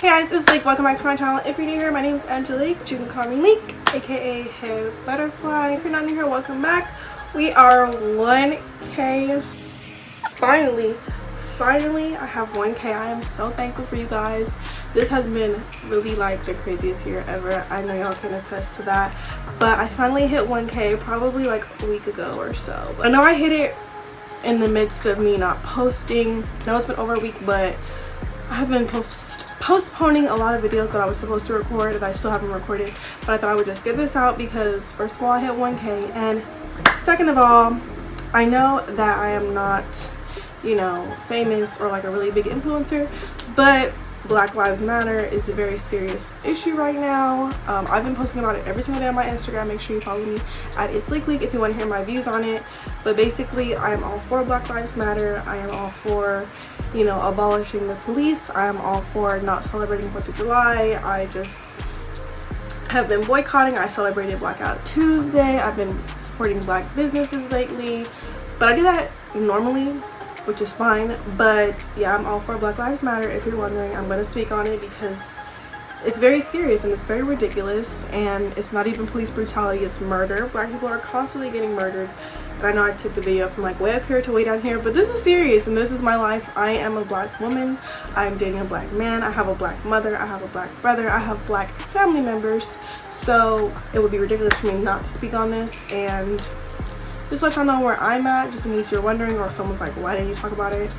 Hey guys, it's Leek. Welcome back to my channel. If you're new here, my name is Angelic, but you can call me Leek, aka Hair Butterfly. If you're not new here, welcome back. We are 1K. Finally, I have 1K. I am so thankful for you guys. This has been really like the craziest year ever. I know y'all can attest to that. But I finally hit 1K probably like a week ago or so. I know I hit it in the midst of me not posting. I know it's been over a week, but I have been postponing a lot of videos that I was supposed to record that I still haven't recorded, but I thought I would just get this out because first of all, I hit 1K, and second of all, I know that I am not, you know, famous or like a really big influencer, but Black Lives Matter is a very serious issue right now. I've been posting about it every single day on my Instagram. Make sure you follow me at It's Leek Leek if you want to hear my views on it. But basically, I am all for Black Lives Matter. I am all for, you know, abolishing the police. I am all for not celebrating 4th of July. I just have been boycotting. I celebrated Blackout Tuesday. I've been supporting black businesses lately, but I do that normally, which is fine. But yeah, I'm all for Black Lives Matter. If you're wondering, I'm going to speak on it because it's very serious and it's very ridiculous, and it's not even police brutality, it's murder. Black people are constantly getting murdered. And I know I took the video from like way up here to way down here, but this is serious and this is my life. I am a black woman. I'm dating a black man. I have a black mother. I have a black brother. I have black family members. So it would be ridiculous for me not to speak on this and just let y'all know where I'm at, just in case you're wondering, or if someone's like, why didn't you talk about it?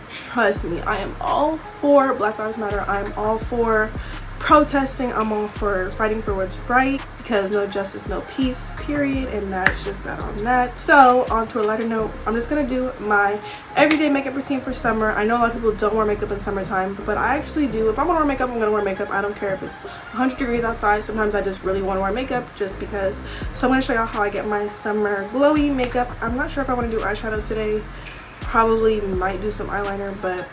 Trust me, I am all for Black Lives Matter. I'm all for protesting. I'm all for fighting for what's right, because no justice, no peace, period. And that's just that on that. So on to a lighter note, I'm just gonna do my everyday makeup routine for summer. I know a lot of people don't wear makeup in summertime, but I actually do. If I want to wear makeup, I'm gonna wear makeup. I don't care if it's 100 degrees outside. Sometimes I just really want to wear makeup just because. So I'm gonna show y'all how I get my summer glowy makeup. I'm not sure if I want to do eyeshadow today. Probably might do some eyeliner, but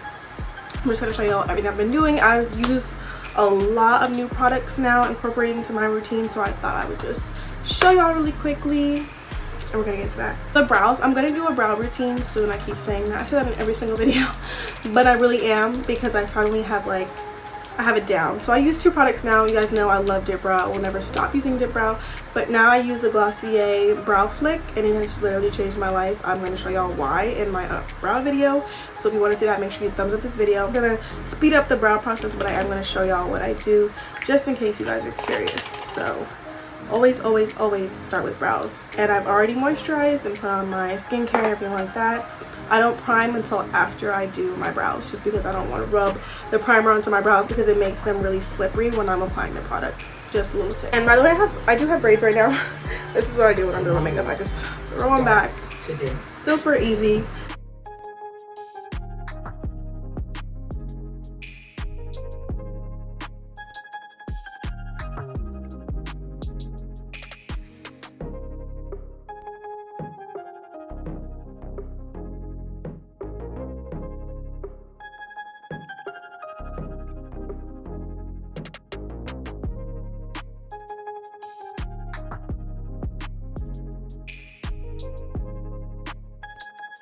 I'm just gonna show y'all everything I've been doing. I use a lot of new products now incorporated into my routine, so I thought I would just show y'all really quickly, and we're gonna get to that. The brows, I'm gonna do a brow routine soon. I keep saying that. I say that in every single video, but I really am, because I finally have like, I have it down. So I use 2 products now. You guys know I love Dip Brow. I will never stop using Dip Brow, but now I use the Glossier Brow Flick, and it has literally changed my life. I'm going to show y'all why in my brow video. So if you want to see that, make sure you thumbs up this video. I'm going to speed up the brow process, but I am going to show y'all what I do just in case you guys are curious. So always start with brows. And I've already moisturized and put on my skincare, everything like that. I don't prime until after I do my brows, just because I don't want to rub the primer onto my brows because it makes them really slippery when I'm applying the product. Just a little tip. And by the way, I do have braids right now. This is what I do when I'm doing my makeup. I just throw them back. Super easy.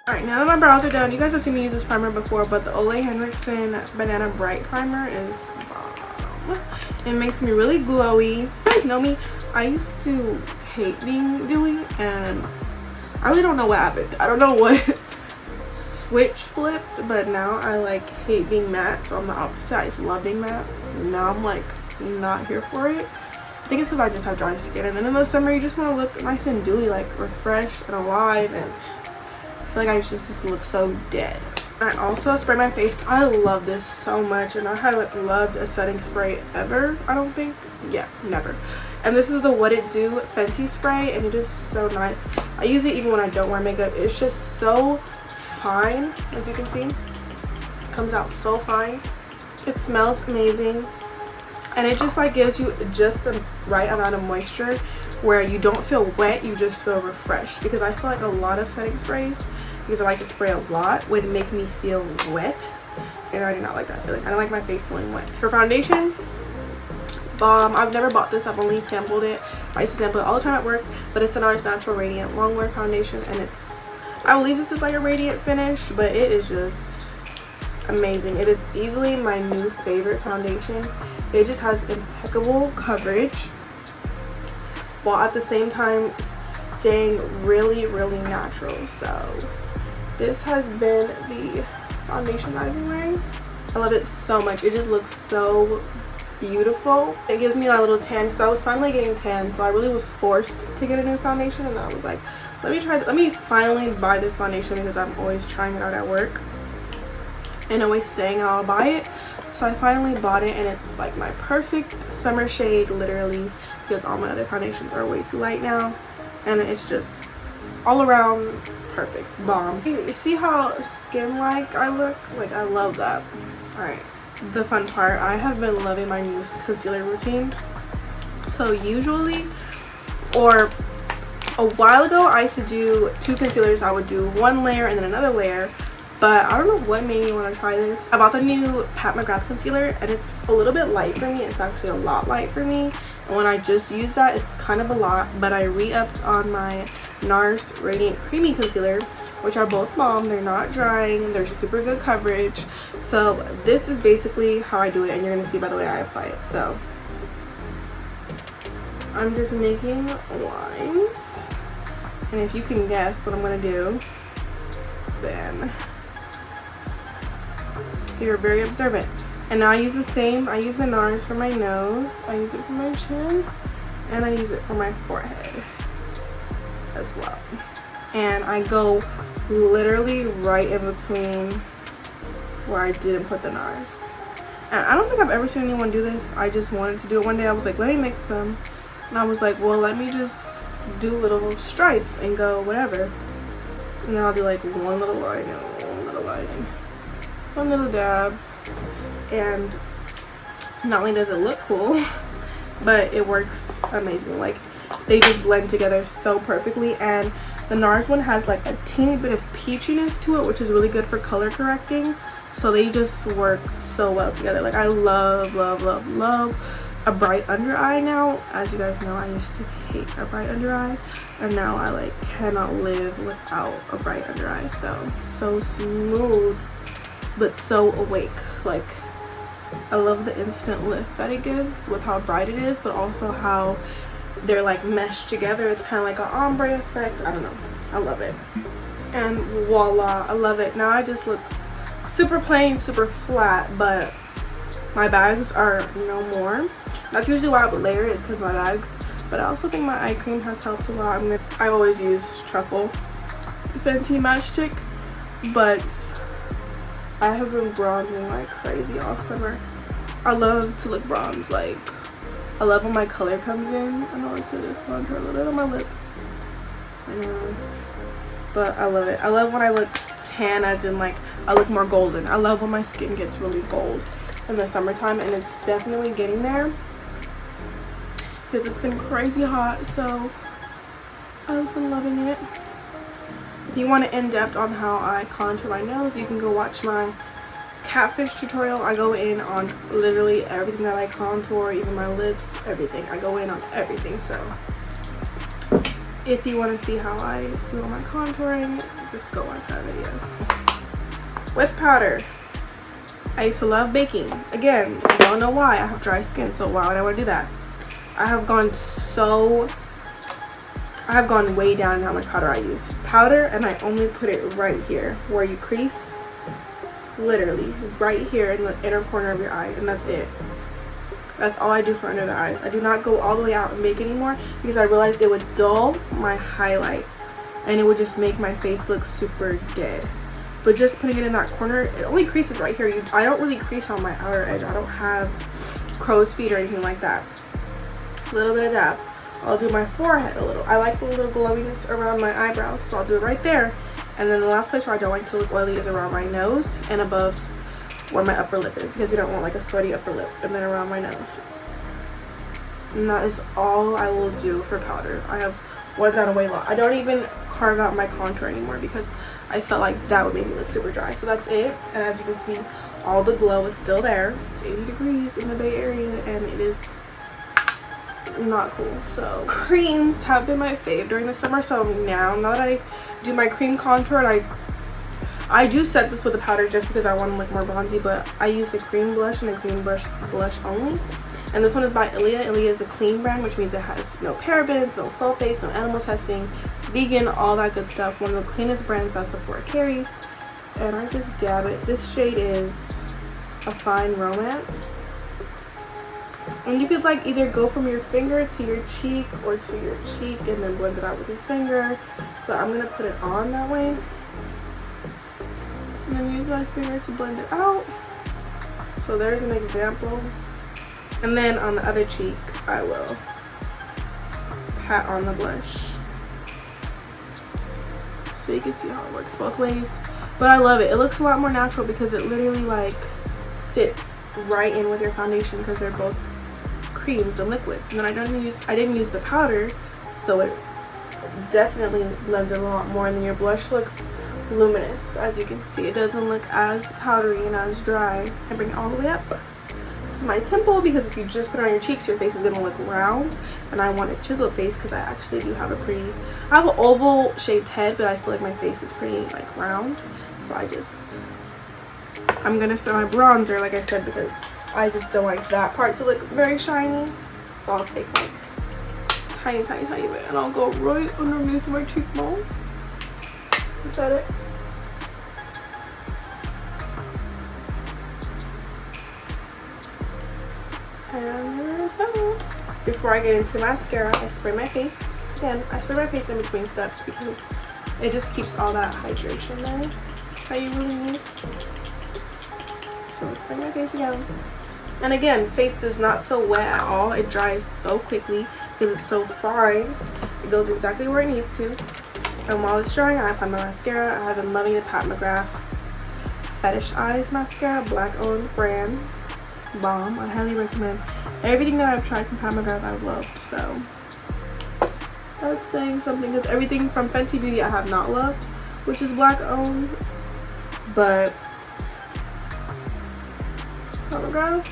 Alright, now that my brows are done, you guys have seen me use this primer before, but the Ole Henriksen Banana Bright Primer is bomb. It makes me really glowy. You guys know me, I used to hate being dewy, and I really don't know what happened. I don't know what switch flipped, but now I like hate being matte, so I'm the opposite. I used to love being matte. Now I'm like not here for it. I think it's because I just have dry skin, and then in the summer you just want to look nice and dewy, like refreshed and alive, and I feel like I just look so dead. I also spray my face. I love this so much, and I haven't loved a setting spray ever, I don't think. Yeah, never. And this is the What It Do Fenty spray, and it is so nice. I use it even when I don't wear makeup. It's just so fine, as you can see. It comes out so fine. It smells amazing, and it just like gives you just the right amount of moisture where you don't feel wet, you just feel refreshed. Because I feel like a lot of setting sprays, because I like to spray a lot, would make me feel wet, and I do not like that feeling. I don't like my face feeling wet. For foundation, bomb. I've never bought this, I've only sampled it. I used to sample it all the time at work, but it's an NARS Natural Radiant Longwear Foundation, and it's, I believe this is like a radiant finish, but it is just amazing. It is easily my new favorite foundation. It just has impeccable coverage while at the same time staying really, really natural. So this has been the foundation that I've been wearing. I love it so much. It just looks so beautiful. It gives me a little tan because I was finally getting tan, so I really was forced to get a new foundation, and I was like, let me finally buy this foundation because I'm always trying it out at work and always saying I'll buy it. So I finally bought it, and it's like my perfect summer shade, literally, because all my other foundations are way too light now, and it's just all around perfect bomb. You see how skin like I look? Like, I love that. All right, the fun part, I have been loving my new concealer routine. So usually, or a while ago, I used to do 2 concealers. I would do 1 layer and then another layer, but I don't know what made me want to try this. I bought the new Pat McGrath concealer, and it's a little bit light for me. It's actually a lot light for me, and when I just use that, it's kind of a lot. But I re-upped on my NARS Radiant Creamy Concealer, which are both bomb. They're not drying, they're super good coverage. So this is basically how I do it, and you're gonna see by the way I apply it. So I'm just making lines, and if you can guess what I'm gonna do, then you're very observant. And now I use the same. I use the NARS for my nose, I use it for my chin, and I use it for my forehead as well. And I go literally right in between where I didn't put the NARS. And I don't think I've ever seen anyone do this. I just wanted to do it one day. I was like, let me mix them. And I was like, well, let me just do little stripes and go whatever. And then I'll do like one little line and one little line, one little dab. And not only does it look cool, but it works amazing. Like, they just blend together so perfectly. And the NARS one has like a teeny bit of peachiness to it, which is really good for color correcting. So they just work so well together. Like, I love, love, love, love a bright under eye now. As you guys know, I used to hate a bright under eye, and now I like cannot live without a bright under eye. So smooth but so awake. Like, I love the instant lift that it gives with how bright it is, but also how they're like meshed together. It's kind of like an ombre effect. I don't know, I love it. And voila, I love it. Now I just look super plain, super flat, but my bags are no more. That's usually why I would layer it, is because of my bags. But I also think my eye cream has helped a lot. I always use Truffle Fenty Match Stick, but I have been bronzing like crazy all summer. I love to look bronze. Like, I love when my color comes in. I know it's just contour a little bit on my lip, my nose, but I love it. I love when I look tan, as in like I look more golden. I love when my skin gets really gold in the summertime, and it's definitely getting there because it's been crazy hot. So I've been loving it. If you want an in-depth on how I contour my nose, you can go watch my catfish tutorial. I go in on literally everything that I contour, even my lips, everything. I go in on everything. So if you want to see how I do all my contouring, just go watch that video. With powder, I used to love baking. Again, I don't know why. I have dry skin, so why would I want to do that? I have gone way down in how much powder I use. Powder, and I only put it right here where you crease. Literally right here in the inner corner of your eye, and that's it. That's all I do for under the eyes. I do not go all the way out and make anymore, because I realized it would dull my highlight and it would just make my face look super dead. But just putting it in that corner, it only creases right here. I don't really crease on my outer edge. I don't have crow's feet or anything like that. A little bit of dab. I'll do my forehead a little. I like the little glowiness around my eyebrows, so I'll do it right there. And then the last place where I don't like to look oily is around my nose and above where my upper lip is, because you don't want like a sweaty upper lip. And then around my nose. And that is all I will do for powder. I have went down a way lot. I don't even carve out my contour anymore because I felt like that would make me look super dry. So that's it. And as you can see, all the glow is still there. It's 80 degrees in the Bay Area, and it is not cool. So creams have been my fave during the summer. So now that I do my cream contour, and I do set this with a powder just because I want to look more bronzy, but I use a cream blush and a cream blush only. And this one is by Ilia. Ilia is a clean brand, which means it has no parabens, no sulfates, no animal testing, vegan, all that good stuff. One of the cleanest brands that Sephora carries. And I just dab it. This shade is a Fine Romance. And you could like either go from your finger to your cheek or to your cheek and then blend it out with your finger. But I'm going to put it on that way. And then use my finger to blend it out. So there's an example. And then on the other cheek, I will pat on the blush. So you can see how it works both ways. But I love it. It looks a lot more natural because it literally like sits right in with your foundation because they're both creams and liquids. And then I didn't use the powder, so it definitely blends a lot more. And then your blush looks luminous. As you can see, it doesn't look as powdery and as dry. I bring it all the way up to my temple because if you just put it on your cheeks, your face is gonna look round, and I want a chiseled face because I actually do have I have an oval shaped head, but I feel like my face is pretty like round. So I'm gonna start my bronzer, like I said, because I just don't like that part to look very shiny. So I'll take like tiny bit and I'll go right underneath my cheekbone. Is that it? And there's that. Before I get into mascara, I spray my face. Again, I spray my face in between steps because it just keeps all that hydration there that you really need. So spray my face again. And again, face does not feel wet at all. It dries so quickly because it's so fine. It goes exactly where it needs to. And while it's drying, I apply my mascara. I have been loving the Pat McGrath Fetish Eyes mascara, black owned brand. Bomb. I highly recommend. Everything that I've tried from Pat McGrath I've loved, so that's saying something because everything from Fenty Beauty I have not loved, which is black owned, but Pat McGrath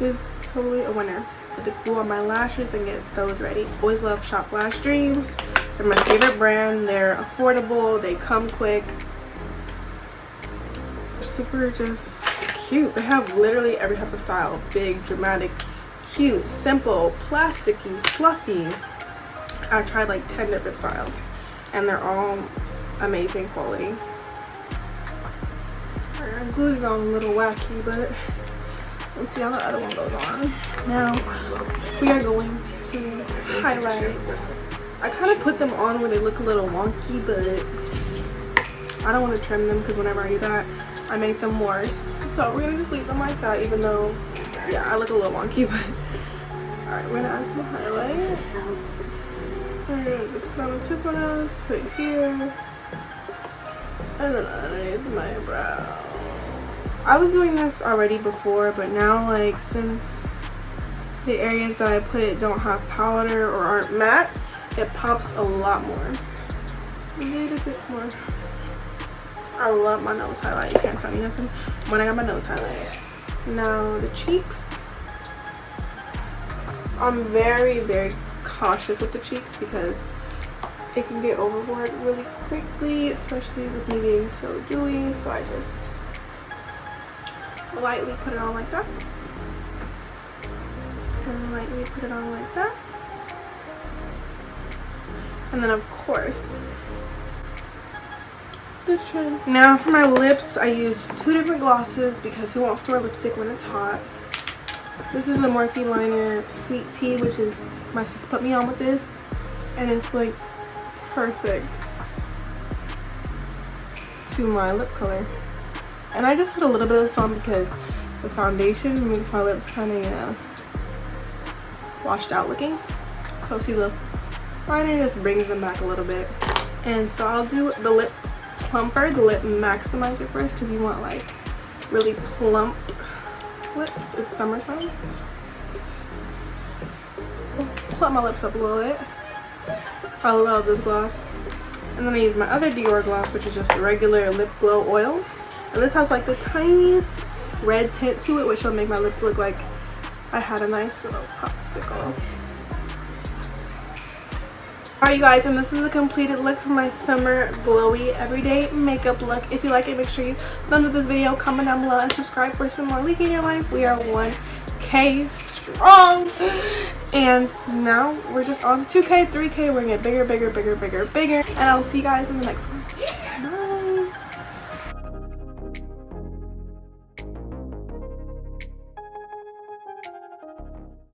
is totally a winner. I to glue on my lashes and get those ready. Always love Shop Lash Dreams. They're my favorite brand. They're affordable, they come quick, super just cute. They have literally every type of style. Big, dramatic, cute, simple, plasticky, fluffy. I've tried like 10 different styles and they're all amazing quality. I glued it on a little wacky, but let's see how the other one goes on. Now we are going to highlight. I kind of put them on where they look a little wonky, but I don't want to trim them because whenever I do that I make them worse. So we're gonna just leave them like that, even though, yeah, I look a little wonky, but alright, we're gonna add some highlights. We're gonna just put on the tip of us, put it here, and then underneath my brow. I was doing this already before, but now, like, since the areas that I put it don't have powder or aren't matte, it pops a lot more. A little bit more. I love my nose highlight. You can't tell me nothing when I got my nose highlight. Now the cheeks. I'm very cautious with the cheeks because it can get overboard really quickly, especially with me being so dewy. So I just lightly put it on like that. And lightly put it on like that. And then of course, now for my lips, I use two different glosses because who wants to wear lipstick when it's hot? This is the Morphe liner Sweet Tea, which is my sis put me on with this, and it's like perfect to my lip color. And I just put a little bit of this on because the foundation makes my lips kind of, you know, washed out looking. So see, the liner just brings them back a little bit. And so I'll do the lip plumper, the lip maximizer first, because you want like really plump lips. It's summertime. Plump my lips up a little bit. I love this gloss. And then I use my other Dior gloss, which is just a regular lip glow oil, and this has like the tiniest red tint to it, which will make my lips look like I had a nice little popsicle. Alright you guys, and this is the completed look for my summer glowy everyday makeup look. If you like it, make sure you thumbs up this video, comment down below, and subscribe for some more leak in your life. We are 1K strong. And now we're just on to 2K, 3K. We're gonna get bigger, bigger, bigger, bigger, bigger. And I'll see you guys in the next one. Bye.